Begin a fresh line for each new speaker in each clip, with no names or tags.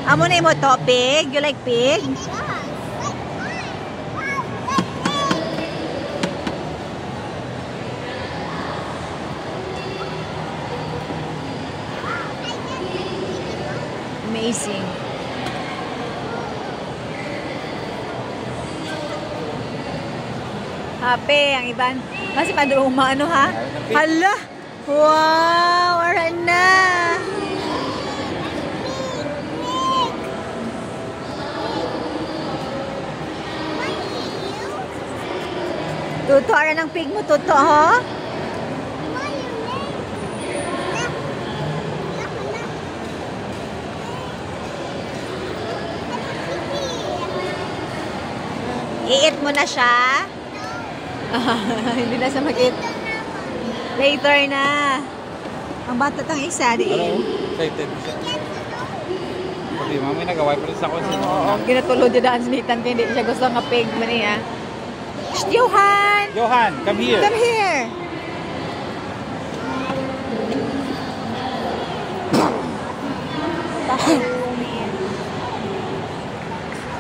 Amo na mo to, pig? You like pig? Amazing. Happy, ang iban. Kasi padruma, ano ha? Hala! Wow! Aran na! Tuto, aran ang pig mo, tuto, ha? I-eat mo na siya? Hindi na siya mag-eat. Later na. Ang bata tang isa, di.
Excited siya. Pati mami nagaway pa rin sa kung sino.
Oo, ginatulod niya daan sinitan kaya hindi siya gusto ng pig man niya. Johan!
Johan, come here.
Come here.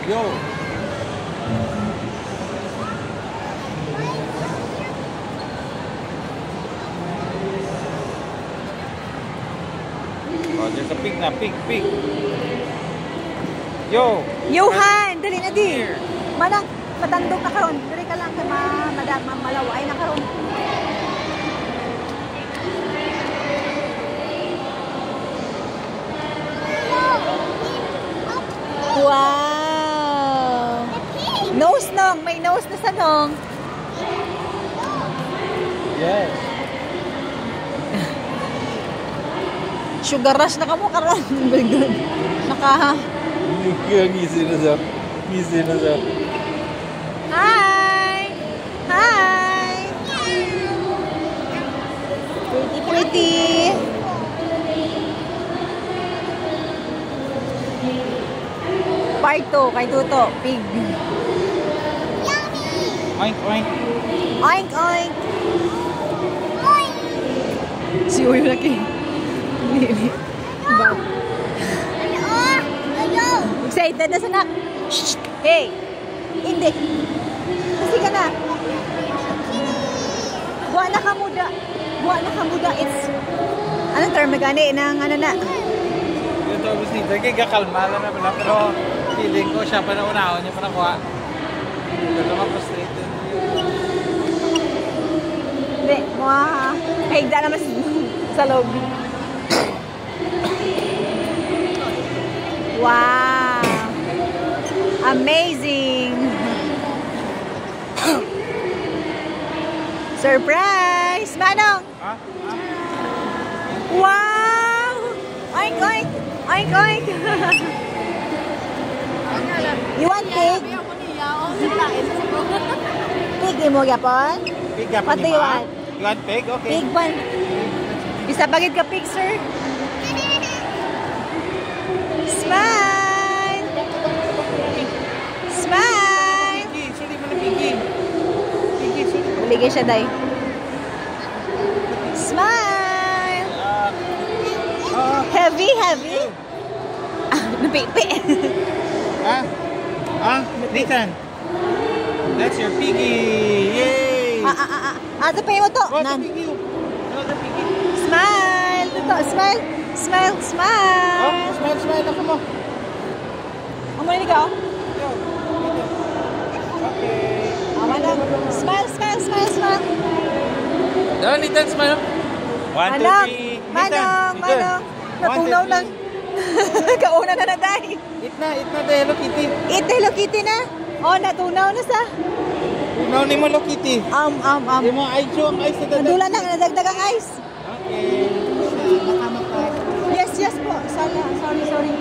Yo. Oh, there's a pig na, pig. Yo!
Johan! Dali na di! Manang, matandog na karon. Dali ka lang kay malaway na karon. Wow! Nose nong! May nose na sa nong.
Yes.
Sugar rush na ka mo karon. Naka...
Ngisi na siya.
Hi! Hi! Pretty! Part 2, kay Tuto, pig.
Oink, oink.
Oink, oink! Si Uyo lagi. Excited na sanak. Hey! Hindi. Kasi ka na. Buwa na ka muda. It's... Anong term gani? Nang ano na?
Ito, obviously, nagkikakalma lang na pala. Pero feeling ko siya pa na unahon niya pa nakuha. Ito naman frustrated.
Hindi. Higda naman sa loob. Wow! Amazing! Surprise! Manong!
Ha?
Wow! Oink, oink! Oink, oink! You want pig? Pig mo yapon?
Pig yapon
What do you want?
You want pig? Okay.
Pig one. Bisa bagid ka pig, sir? Smile! Smile!
Piggy, suli mo na piggy. Piggy, suli mo.
Maligay siya, day. Smile! Heavy, heavy. Napipi.
Nathan. That's your piggy. Yay!
Ito pa mo to.
Another piggy. Another piggy.
Smile! Ito, smile! Smile! Smile!
Oh, smile. Ako mo.
Ang muna ikaw?
Okay.
Manang. Smile!
Doon, Nathan, smile. 1, 2, 3.
Manang! Natunaw lang. Kauna na day.
Eat na, the Hello Kitty.
Eat the Hello Kitty na. Oh, natunaw na sa.
Tunaw ni mo Hello Kitty. Di mo ice yung ice na
Nadula na, nadagdag ang ice.
Okay.
Yes po. Sorry.